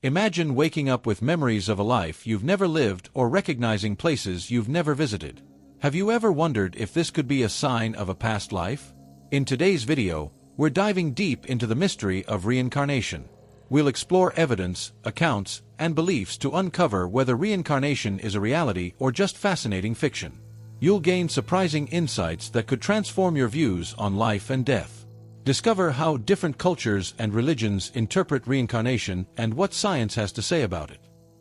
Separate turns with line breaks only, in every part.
Imagine waking up with memories of a life you've never lived or recognizing places you've never visited. Have you ever wondered if this could be a sign of a past life? In today's video, we're diving deep into the mystery of reincarnation. We'll explore evidence, accounts, and beliefs to uncover whether reincarnation is a reality or just fascinating fiction. You'll gain surprising insights that could transform your views on life and death. Discover how different cultures and religions interpret reincarnation and what science has to say about it.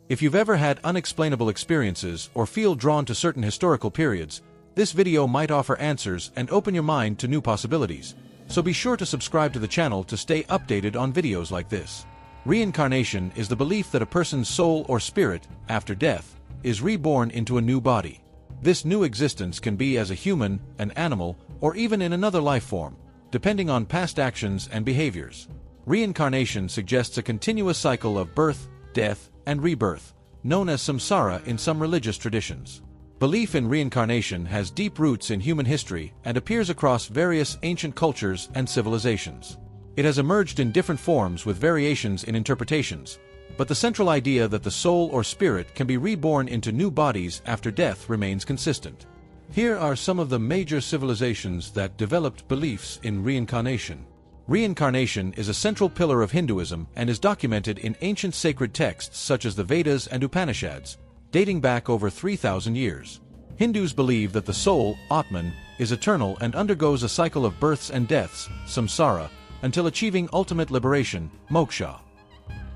If you've ever had unexplainable experiences or feel drawn to certain historical periods, this video might offer answers and open your mind to new possibilities. So be sure to subscribe to the channel to stay updated on videos like this. Reincarnation is the belief that a person's soul or spirit, after death, is reborn into a new body. This new existence can be as a human, an animal, or even in another life form, depending on past actions and behaviors. Reincarnation suggests a continuous cycle of birth, death, and rebirth, known as samsara in some religious traditions. Belief in reincarnation has deep roots in human history and appears across various ancient cultures and civilizations. It has emerged in different forms with variations in interpretations, but the central idea that the soul or spirit can be reborn into new bodies after death remains consistent. Here are some of the major civilizations that developed beliefs in reincarnation. Reincarnation is a central pillar of Hinduism and is documented in ancient sacred texts such as the Vedas and Upanishads, dating back over 3,000 years. Hindus believe that the soul, Atman, is eternal and undergoes a cycle of births and deaths, samsara, until achieving ultimate liberation, moksha.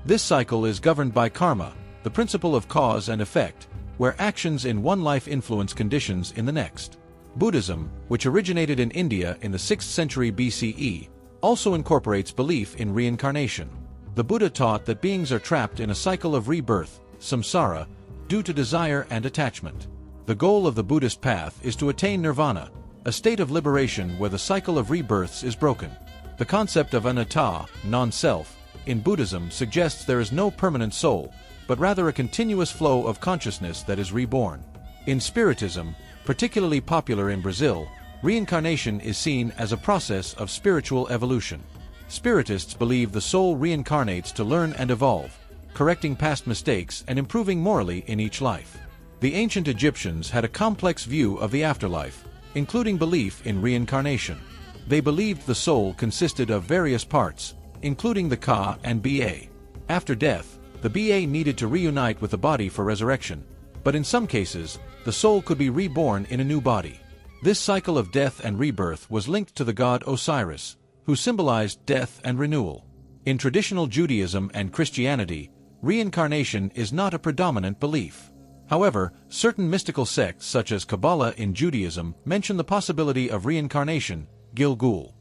This cycle is governed by karma, the principle of cause and effect, where actions in one life influence conditions in the next. Buddhism, which originated in India in the 6th century BCE, also incorporates belief in reincarnation. The Buddha taught that beings are trapped in a cycle of rebirth, samsara, due to desire and attachment. The goal of the Buddhist path is to attain nirvana, a state of liberation where the cycle of rebirths is broken. The concept of anatta, non-self, in Buddhism suggests there is no permanent soul, but rather a continuous flow of consciousness that is reborn. In Spiritism, particularly popular in Brazil, reincarnation is seen as a process of spiritual evolution. Spiritists believe the soul reincarnates to learn and evolve, correcting past mistakes and improving morally in each life. The ancient Egyptians had a complex view of the afterlife, including belief in reincarnation. They believed the soul consisted of various parts, including the Ka and Ba. After death, the Ba needed to reunite with the body for resurrection, but in some cases, the soul could be reborn in a new body. This cycle of death and rebirth was linked to the god Osiris, who symbolized death and renewal. In traditional Judaism and Christianity, reincarnation is not a predominant belief. However, certain mystical sects such as Kabbalah in Judaism mention the possibility of reincarnation, Gilgul.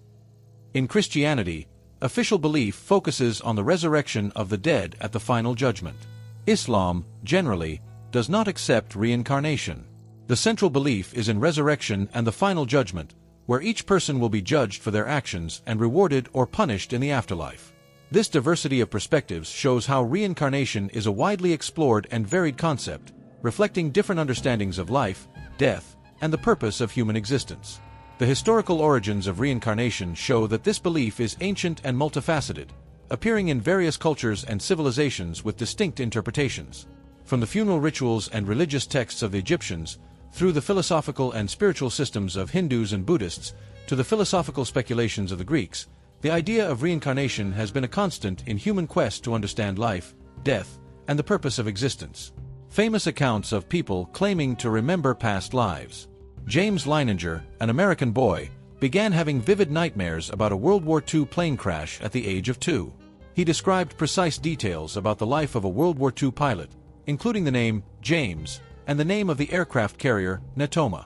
In Christianity, official belief focuses on the resurrection of the dead at the final judgment. Islam, generally, does not accept reincarnation. The central belief is in resurrection and the final judgment, where each person will be judged for their actions and rewarded or punished in the afterlife. This diversity of perspectives shows how reincarnation is a widely explored and varied concept, reflecting different understandings of life, death, and the purpose of human existence. The historical origins of reincarnation show that this belief is ancient and multifaceted, appearing in various cultures and civilizations with distinct interpretations. From the funeral rituals and religious texts of the Egyptians, through the philosophical and spiritual systems of Hindus and Buddhists, to the philosophical speculations of the Greeks, the idea of reincarnation has been a constant in human quest to understand life, death, and the purpose of existence. Famous accounts of people claiming to remember past lives. James Leininger, an American boy, began having vivid nightmares about a World War II plane crash at the age of 2. He described precise details about the life of a World War II pilot, including the name James and the name of the aircraft carrier Natoma.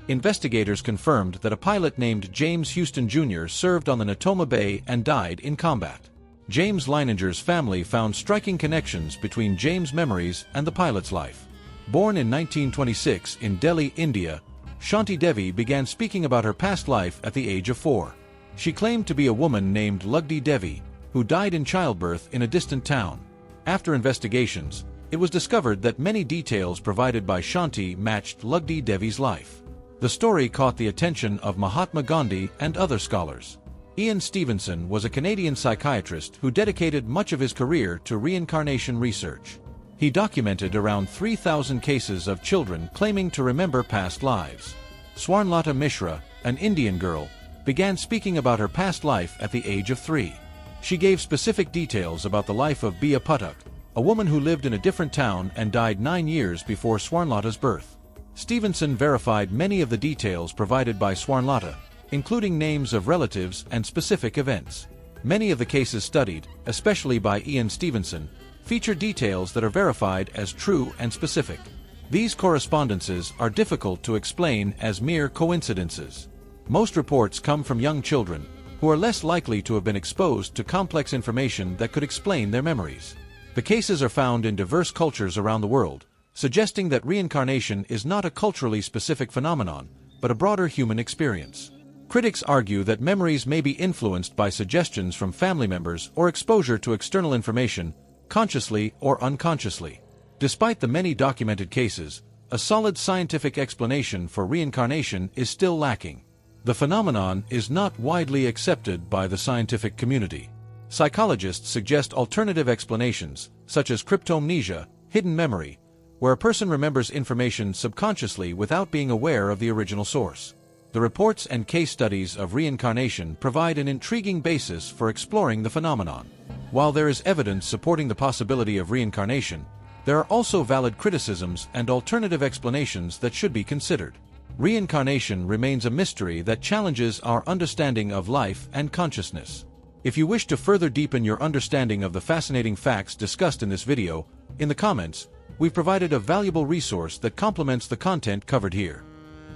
Investigators confirmed that a pilot named James Houston Jr. served on the Natoma Bay and died in combat. James Leininger's family found striking connections between James' memories and the pilot's life. Born in 1926 in Delhi, India, Shanti Devi began speaking about her past life at the age of 4. She claimed to be a woman named Lugdi Devi, who died in childbirth in a distant town. After investigations, it was discovered that many details provided by Shanti matched Lugdi Devi's life. The story caught the attention of Mahatma Gandhi and other scholars. Ian Stevenson was a Canadian psychiatrist who dedicated much of his career to reincarnation research. He documented around 3,000 cases of children claiming to remember past lives. Swarnlata Mishra, an Indian girl, began speaking about her past life at the age of 3. She gave specific details about the life of Bia Pathak, a woman who lived in a different town and died 9 years before Swarnlata's birth. Stevenson verified many of the details provided by Swarnlata, including names of relatives and specific events. Many of the cases studied, especially by Ian Stevenson, feature details that are verified as true and specific. These correspondences are difficult to explain as mere coincidences. Most reports come from young children, who are less likely to have been exposed to complex information that could explain their memories. The cases are found in diverse cultures around the world, suggesting that reincarnation is not a culturally specific phenomenon, but a broader human experience. Critics argue that memories may be influenced by suggestions from family members or exposure to external information, consciously or unconsciously. Despite the many documented cases, a solid scientific explanation for reincarnation is still lacking. The phenomenon is not widely accepted by the scientific community. Psychologists suggest alternative explanations, such as cryptomnesia, hidden memory, where a person remembers information subconsciously without being aware of the original source. The reports and case studies of reincarnation provide an intriguing basis for exploring the phenomenon. While there is evidence supporting the possibility of reincarnation, there are also valid criticisms and alternative explanations that should be considered. Reincarnation remains a mystery that challenges our understanding of life and consciousness. If you wish to further deepen your understanding of the fascinating facts discussed in this video, in the comments, we've provided a valuable resource that complements the content covered here.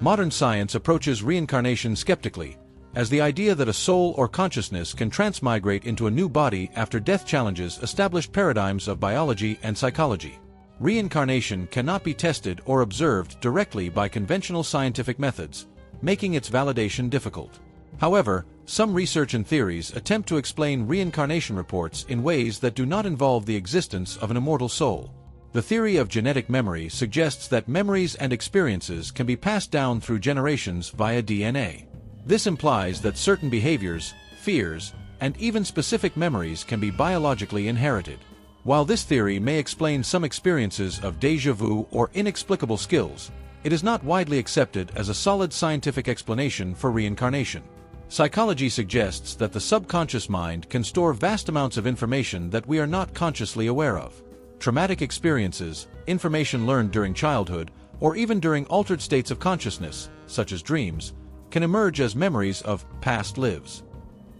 Modern science approaches reincarnation skeptically, as the idea that a soul or consciousness can transmigrate into a new body after death challenges established paradigms of biology and psychology. Reincarnation cannot be tested or observed directly by conventional scientific methods, making its validation difficult. However, some research and theories attempt to explain reincarnation reports in ways that do not involve the existence of an immortal soul. The theory of genetic memory suggests that memories and experiences can be passed down through generations via DNA. This implies that certain behaviors, fears, and even specific memories can be biologically inherited. While this theory may explain some experiences of déjà vu or inexplicable skills, it is not widely accepted as a solid scientific explanation for reincarnation. Psychology suggests that the subconscious mind can store vast amounts of information that we are not consciously aware of. Traumatic experiences, information learned during childhood, or even during altered states of consciousness, such as dreams, can emerge as memories of past lives.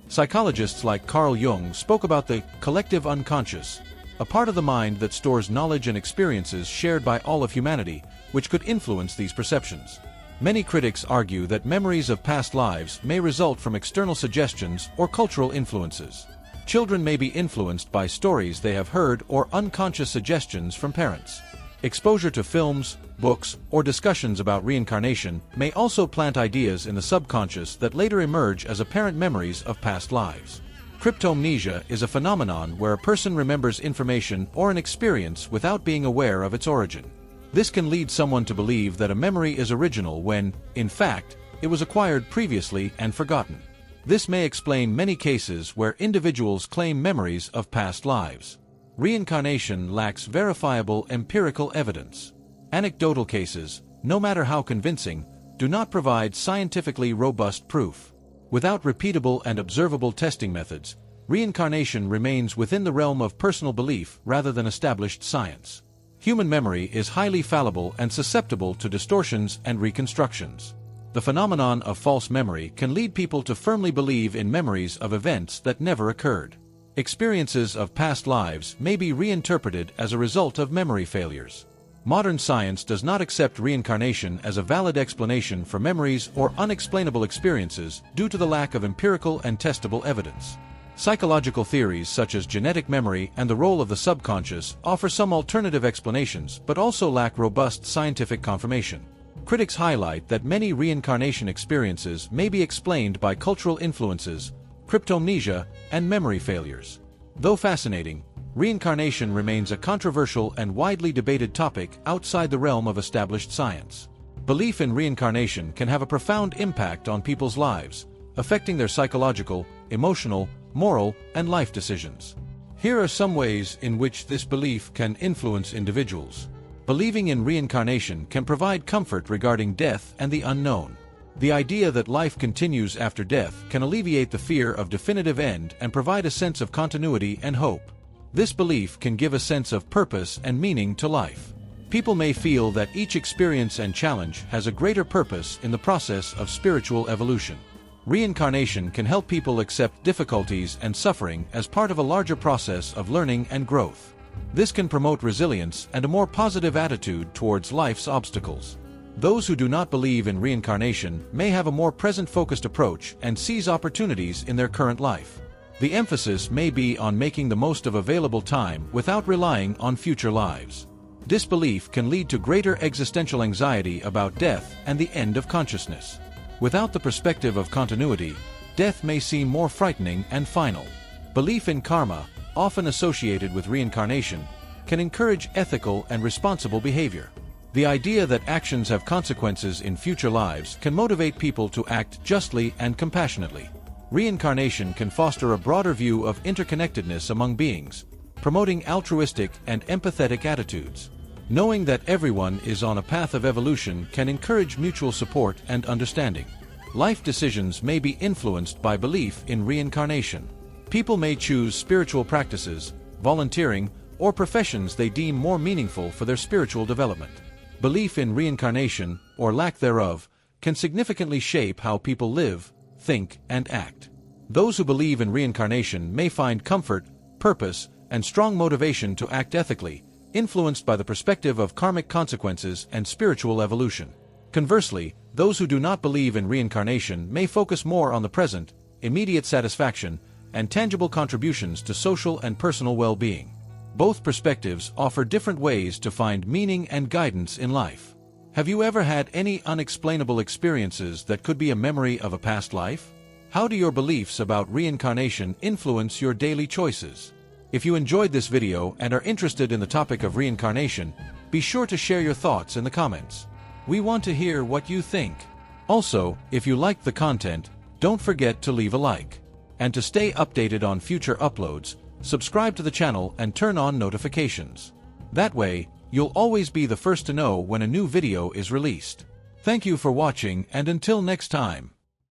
Psychologists like Carl Jung spoke about the collective unconscious, a part of the mind that stores knowledge and experiences shared by all of humanity, which could influence these perceptions. Many critics argue that memories of past lives may result from external suggestions or cultural influences. Children may be influenced by stories they have heard or unconscious suggestions from parents. Exposure to films, books, or discussions about reincarnation may also plant ideas in the subconscious that later emerge as apparent memories of past lives. Cryptomnesia is a phenomenon where a person remembers information or an experience without being aware of its origin. This can lead someone to believe that a memory is original when, in fact, it was acquired previously and forgotten. This may explain many cases where individuals claim memories of past lives. Reincarnation lacks verifiable empirical evidence. Anecdotal cases, no matter how convincing, do not provide scientifically robust proof. Without repeatable and observable testing methods, reincarnation remains within the realm of personal belief rather than established science. Human memory is highly fallible and susceptible to distortions and reconstructions. The phenomenon of false memory can lead people to firmly believe in memories of events that never occurred. Experiences of past lives may be reinterpreted as a result of memory failures. Modern science does not accept reincarnation as a valid explanation for memories or unexplainable experiences due to the lack of empirical and testable evidence. Psychological theories such as genetic memory and the role of the subconscious offer some alternative explanations but also lack robust scientific confirmation. Critics highlight that many reincarnation experiences may be explained by cultural influences, cryptomnesia, and memory failures. Though fascinating, reincarnation remains a controversial and widely debated topic outside the realm of established science. Belief in reincarnation can have a profound impact on people's lives, affecting their psychological, emotional, moral, and life decisions. Here are some ways in which this belief can influence individuals. Believing in reincarnation can provide comfort regarding death and the unknown. The idea that life continues after death can alleviate the fear of definitive end and provide a sense of continuity and hope. This belief can give a sense of purpose and meaning to life. People may feel that each experience and challenge has a greater purpose in the process of spiritual evolution. Reincarnation can help people accept difficulties and suffering as part of a larger process of learning and growth. This can promote resilience and a more positive attitude towards life's obstacles. Those who do not believe in reincarnation may have a more present-focused approach and seize opportunities in their current life. The emphasis may be on making the most of available time without relying on future lives. Disbelief can lead to greater existential anxiety about death and the end of consciousness. Without the perspective of continuity, death may seem more frightening and final. Belief in karma, often associated with reincarnation, can encourage ethical and responsible behavior. The idea that actions have consequences in future lives can motivate people to act justly and compassionately. Reincarnation can foster a broader view of interconnectedness among beings, promoting altruistic and empathetic attitudes. Knowing that everyone is on a path of evolution can encourage mutual support and understanding. Life decisions may be influenced by belief in reincarnation. People may choose spiritual practices, volunteering, or professions they deem more meaningful for their spiritual development. Belief in reincarnation, or lack thereof, can significantly shape how people live, think, and act. Those who believe in reincarnation may find comfort, purpose, and strong motivation to act ethically, influenced by the perspective of karmic consequences and spiritual evolution. Conversely, those who do not believe in reincarnation may focus more on the present, immediate satisfaction, and tangible contributions to social and personal well-being. Both perspectives offer different ways to find meaning and guidance in life. Have you ever had any unexplainable experiences that could be a memory of a past life? How do your beliefs about reincarnation influence your daily choices? If you enjoyed this video and are interested in the topic of reincarnation, be sure to share your thoughts in the comments. We want to hear what you think. Also, if you liked the content, don't forget to leave a like. And to stay updated on future uploads, subscribe to the channel and turn on notifications. That way, you'll always be the first to know when a new video is released. Thank you for watching, and until next time.